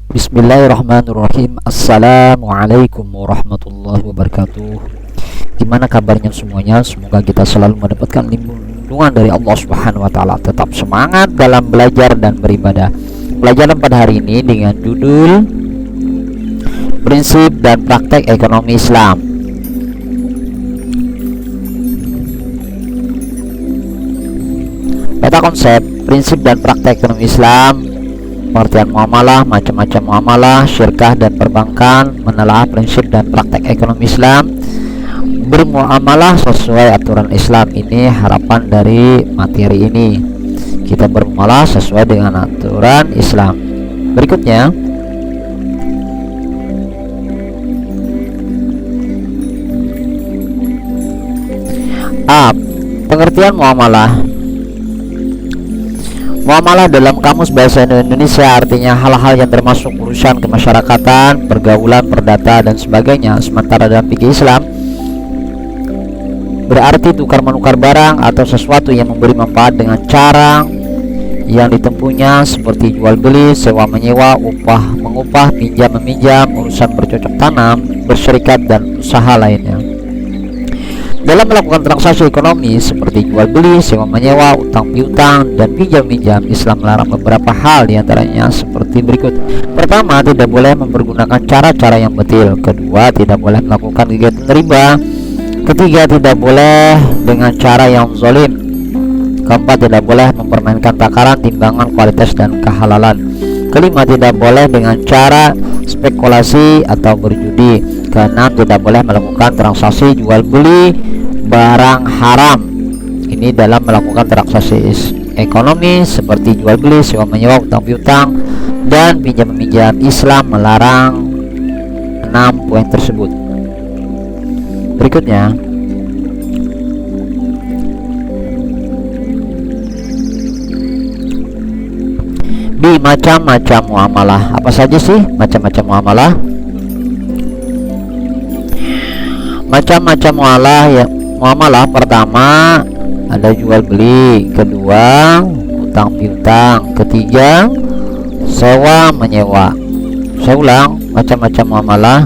Bismillahirrahmanirrahim. Assalamualaikum warahmatullahi wabarakatuh. Gimana kabarnya semuanya? Semoga kita selalu mendapatkan lindungan dari Allah Subhanahu wa taala. Tetap semangat dalam belajar dan beribadah. Pelajaran pada hari ini dengan judul Prinsip dan Praktek Ekonomi Islam. Peta konsep prinsip dan praktek ekonomi Islam, pengertian muamalah, macam-macam muamalah, syirkah dan perbankan, menelaah prinsip dan praktek ekonomi Islam, bermuamalah sesuai aturan Islam. Ini harapan dari materi ini. Kita bermuamalah sesuai dengan aturan Islam. Berikutnya, A. Pengertian muamalah. Muamalah dalam Kamus Bahasa Indonesia artinya hal-hal yang termasuk urusan kemasyarakatan, pergaulan, perdata, dan sebagainya. Sementara dalam fikih Islam berarti tukar-menukar barang atau sesuatu yang memberi manfaat dengan cara yang ditempuhnya seperti jual beli, sewa menyewa, upah mengupah, pinjam meminjam, urusan bercocok tanam, berserikat, dan usaha lainnya. Dalam melakukan transaksi ekonomi seperti jual beli, sewa menyewa, utang piutang, dan pinjam minjam, Islam melarang beberapa hal, diantaranya seperti berikut. Pertama, tidak boleh mempergunakan cara-cara yang batil. Kedua, tidak boleh melakukan kegiatan riba. Ketiga, tidak boleh dengan cara yang zalim. Keempat, tidak boleh mempermainkan takaran, timbangan, kualitas, dan kehalalan. Kelima, tidak boleh dengan cara spekulasi atau berjudi. Keenam, tidak boleh melakukan transaksi jual beli barang haram. Ini dalam melakukan transaksi ekonomi seperti jual beli, sewa menyewa, utang piutang, dan pinjam meminjam. Islam melarang 6 poin tersebut. Berikutnya, B. Macam-macam muamalah. Apa saja sih macam-macam muamalah? Macam-macam muamalah pertama ada jual beli, kedua utang piutang, ketiga sewa menyewa. Saya ulang, macam-macam muamalah: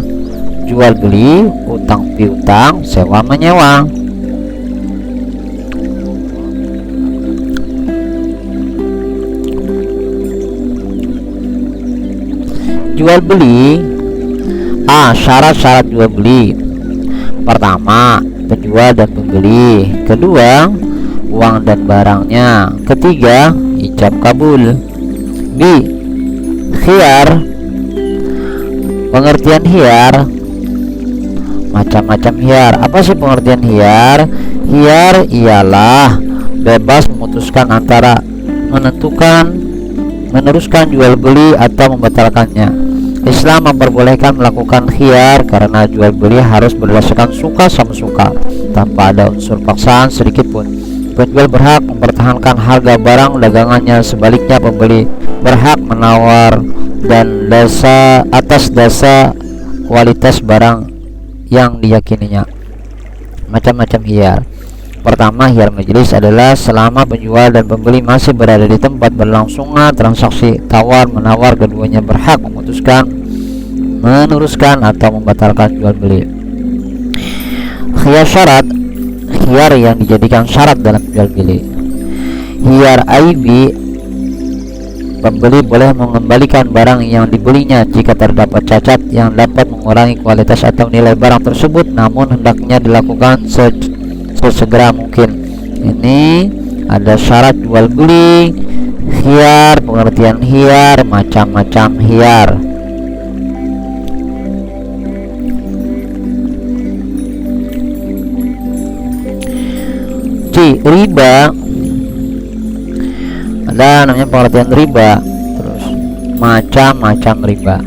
jual beli, utang piutang, sewa menyewa. Jual beli. A. Syarat-syarat jual beli. Pertama, penjual dan pembeli. Kedua, uang dan barangnya. Ketiga, ijab kabul. B. Khiyar. Pengertian khiyar. Macam-macam khiyar. Apa sih pengertian khiyar? Khiyar ialah bebas memutuskan antara menentukan, meneruskan jual beli atau membatalkannya. Islam memperbolehkan melakukan khiyar karena jual beli harus berdasarkan suka sama suka tanpa ada unsur paksaan sedikit pun. Penjual berhak mempertahankan harga barang dagangannya, sebaliknya pembeli berhak menawar dan atas dasar kualitas barang yang diyakininya. Macam-macam khiyar. Pertama, khiyar majelis adalah selama penjual dan pembeli masih berada di tempat berlangsungnya transaksi tawar menawar, keduanya berhak memutuskan, meneruskan, atau membatalkan jual beli. Khiyar syarat, khiyar yang dijadikan syarat dalam jual beli. Khiyar aibi, pembeli boleh mengembalikan barang yang dibelinya jika terdapat cacat yang dapat mengurangi kualitas atau nilai barang tersebut, namun hendaknya dilakukan sesegera mungkin. Ini ada syarat jual beli, khiyar, pengertian khiyar, macam-macam khiyar. C. Riba. Ada namanya pengertian riba. Terus macam-macam riba.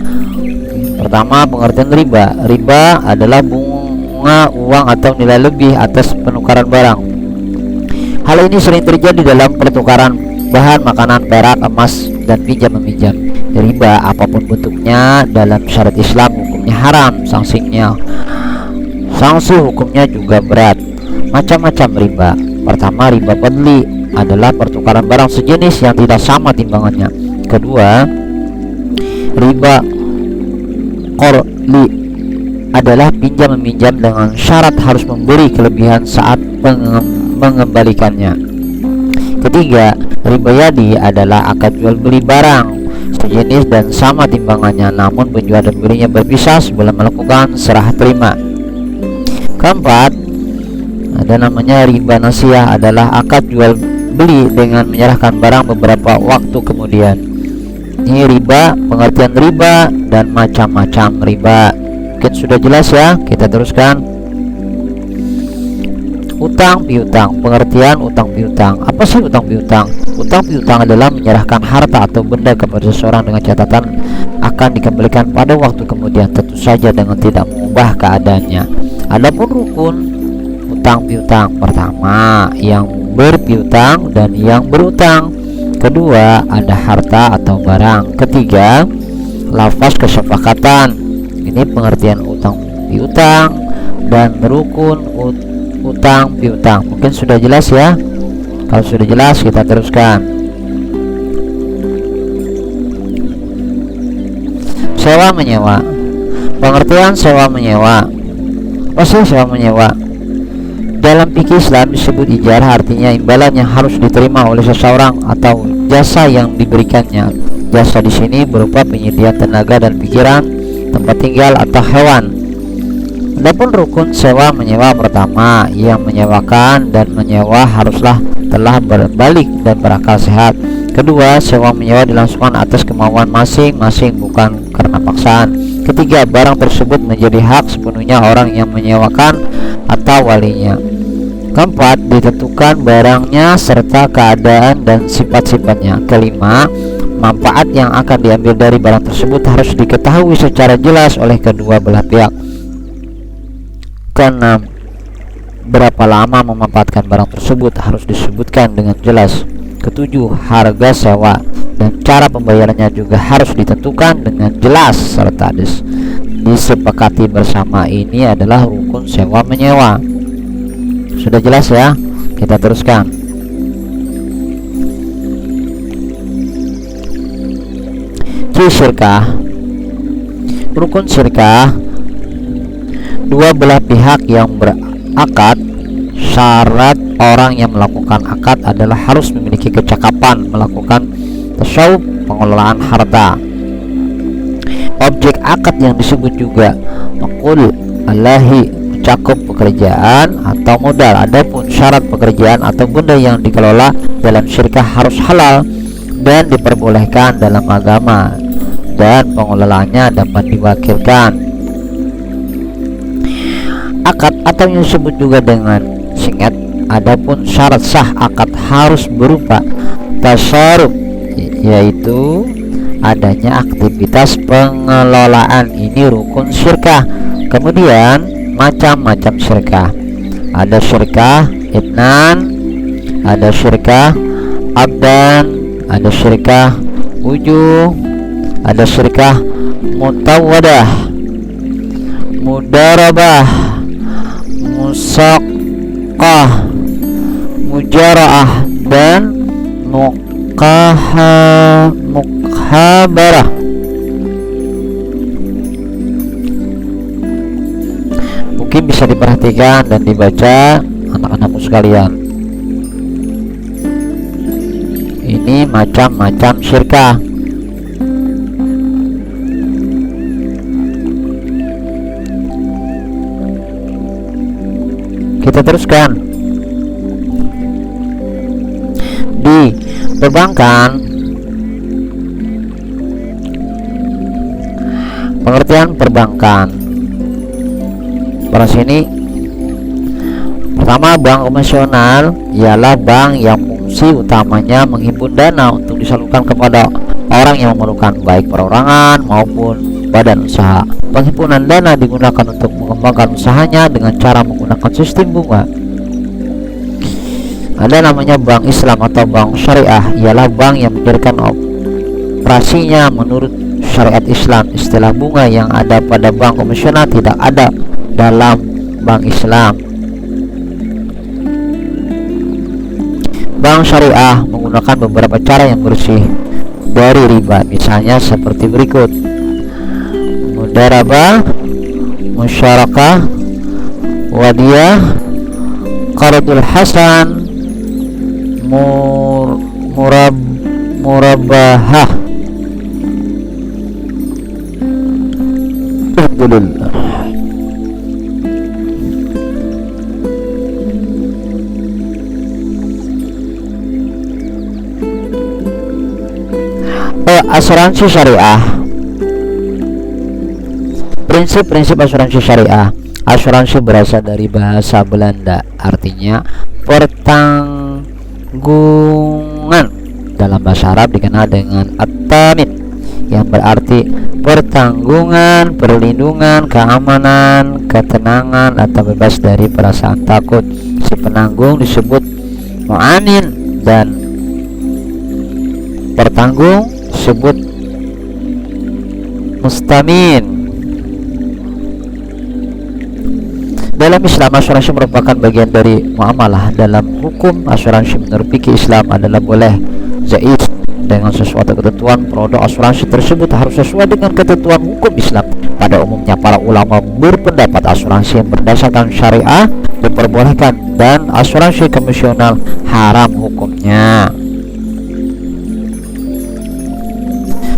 Pertama, pengertian riba. Riba adalah bunga uang atau nilai lebih atas penukaran barang. Hal ini sering terjadi dalam pertukaran bahan makanan, perak, emas, dan pinjam meminjam. Riba apapun bentuknya dalam syariat Islam hukumnya haram, sanksi hukumnya juga berat. Macam-macam riba. Pertama, riba fadli adalah pertukaran barang sejenis yang tidak sama timbangannya. Kedua, riba qarli adalah pinjam meminjam dengan syarat harus memberi kelebihan saat mengembalikannya. Ketiga, riba yadi adalah akad jual beli barang sejenis dan sama timbangannya, namun penjual dan belinya berpisah sebelum melakukan serah terima. Keempat, ada namanya riba nasiyah, adalah akad jual beli dengan menyerahkan barang beberapa waktu kemudian. Ini riba, pengertian riba dan macam-macam riba. Mungkin sudah jelas ya, kita teruskan. Utang piutang, pengertian utang piutang. Apa sih utang piutang? Utang piutang adalah menyerahkan harta atau benda kepada seseorang dengan catatan akan dikembalikan pada waktu kemudian, tentu saja dengan tidak mengubah keadaannya. Adapun rukun utang piutang, pertama yang berpiutang dan yang berutang. Kedua, ada harta atau barang. Ketiga, lafaz kesepakatan. Ini pengertian utang piutang dan rukun utang piutang. Mungkin sudah jelas ya. Kalau sudah jelas, kita teruskan. Sewa menyewa, pengertian sewa menyewa. Apa sih sewa menyewa? Dalam fikih Islam disebut ijarah, artinya imbalan yang harus diterima oleh seseorang atau jasa yang diberikannya. Jasa di sini berupa penyediaan tenaga dan pikiran, tempat tinggal atau hewan. Adapun rukun sewa menyewa, pertama, yang menyewakan dan menyewa haruslah telah berbalik dan berakal sehat. Kedua, sewa menyewa dilangsungkan atas kemauan masing-masing, bukan karena paksaan. Ketiga, barang tersebut menjadi hak sepenuhnya orang yang menyewakan atau walinya. Keempat, ditentukan barangnya serta keadaan dan sifat-sifatnya. Kelima, manfaat yang akan diambil dari barang tersebut harus diketahui secara jelas oleh kedua belah pihak. Keenam, berapa lama memanfaatkan barang tersebut harus disebutkan dengan jelas. Ketujuh, harga sewa dan cara pembayarannya juga harus ditentukan dengan jelas serta disepakati bersama. Ini adalah rukun sewa menyewa. Sudah jelas ya? Kita teruskan. Syirkah, rukun syirkah, dua belah pihak yang berakad. Syarat orang yang melakukan akad adalah harus memiliki kecakapan melakukan tasawuf, pengelolaan harta. Objek akad yang disebut juga maqul alahi, mencakup pekerjaan atau modal. Adapun syarat pekerjaan atau benda yang dikelola dalam syirkah harus halal dan diperbolehkan dalam agama, dan pengelolaannya dapat diwakilkan. Akad atau yang disebut juga dengan singat. Adapun syarat sah akad harus berupa tasarruf, yaitu adanya aktivitas pengelolaan. Ini rukun syirkah. Kemudian macam-macam syirkah. Ada syirkah itnan, ada syirkah abdan, ada syirkah wujuh, ada syirkah mutawadah, mudarabah, musaqah, mujara'ah, dan mukhabarah. Mungkin bisa diperhatikan dan dibaca anak-anakku sekalian. Ini macam-macam syirkah. Kita teruskan. Di perbankan, pengertian perbankan pada sini, pertama, bank konvensional ialah bank yang fungsi utamanya menghimpun dana untuk disalurkan kepada orang yang memerlukan, baik perorangan maupun badan usaha. Penghimpunan dana digunakan untuk mengembangkan usahanya dengan cara menggunakan sistem bunga. Ada namanya bank Islam atau bank syariah, ialah bank yang menjalankan operasinya menurut syariat Islam. Istilah bunga yang ada pada bank konvensional tidak ada dalam bank Islam. Bank syariah menggunakan beberapa cara yang bersih dari riba. Misalnya seperti berikut: mudarabah, musyarakah, wadiyah, qardul hasan, murabahah. Alhamdulillah. Asuransi syariah. Prinsip-prinsip asuransi syariah. Asuransi berasal dari bahasa Belanda, artinya pertanggungan. Dalam bahasa Arab dikenal dengan at-tamin, yang berarti pertanggungan, perlindungan, keamanan, ketenangan, atau bebas dari perasaan takut. Si penanggung disebut mu'anin dan pertanggung disebut mustamin. Dalam Islam, asuransi merupakan bagian dari muamalah. Dalam hukum asuransi menurut fikih Islam adalah boleh jaiz dengan sesuatu ketentuan. Produk asuransi tersebut harus sesuai dengan ketentuan hukum Islam. Pada umumnya para ulama berpendapat asuransi yang berdasarkan syariah diperbolehkan dan asuransi konvensional haram hukumnya.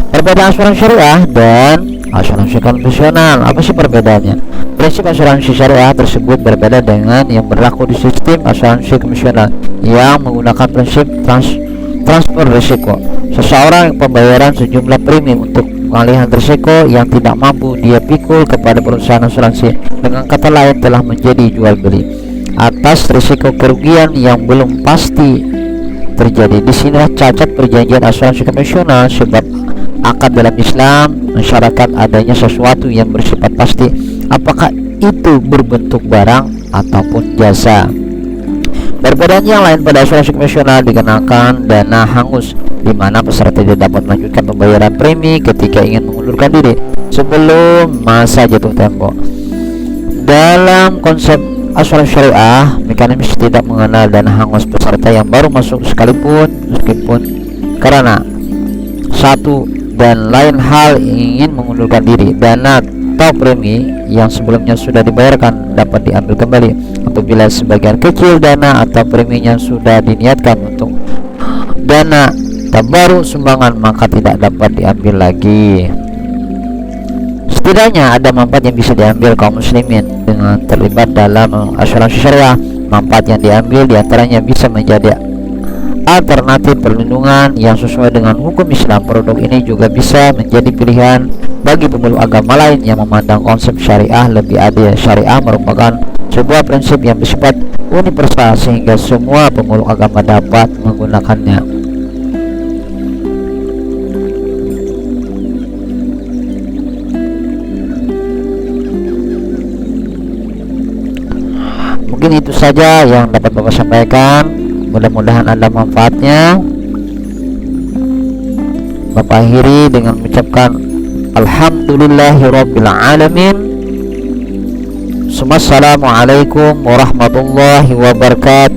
Perbedaan asuransi syariah dan asuransi konvensional, apa sih perbedaannya? Prinsip asuransi syariah tersebut berbeda dengan yang berlaku di sistem asuransi konvensional yang menggunakan prinsip transfer risiko. Seseorang yang pembayaran sejumlah premi untuk pengalihan risiko yang tidak mampu dia pikul kepada perusahaan asuransi, dengan kata lain telah menjadi jual beli atas risiko kerugian yang belum pasti terjadi. Disinilah cacat perjanjian asuransi konvensional, sebab akad dalam Islam mensyaratkan adanya sesuatu yang bersifat pasti, apakah itu berbentuk barang ataupun jasa. Perbedaan yang lain pada asuransi konvensional dikenakan dana hangus, di mana peserta tidak dapat melanjutkan pembayaran premi ketika ingin mengundurkan diri sebelum masa jatuh tempo. Dalam konsep asuransi syariah, mekanisme tidak mengenal dana hangus peserta yang baru masuk sekalipun, meskipun karena satu dan lain hal ingin mengundurkan diri. Dana atau premi yang sebelumnya sudah dibayarkan dapat diambil kembali. Apabila sebagian kecil dana atau preminya sudah diniatkan untuk dana tabaruk sumbangan, maka tidak dapat diambil lagi. Setidaknya ada manfaat yang bisa diambil kaum muslimin dengan terlibat dalam asuransi syariah. Manfaat yang diambil diantaranya bisa menjadi alternatif perlindungan yang sesuai dengan hukum Islam. Produk ini juga bisa menjadi pilihan bagi pemeluk agama lain yang memandang konsep syariah lebih adil. Syariah merupakan sebuah prinsip yang bersifat universal sehingga semua pemeluk agama dapat menggunakannya. Mungkin itu saja yang dapat Bapak sampaikan. Mudah-mudahan ada manfaatnya. Bapak akhiri dengan mengucapkan alhamdulillahirabbil alamin. Assalamualaikum warahmatullahi wabarakatuh.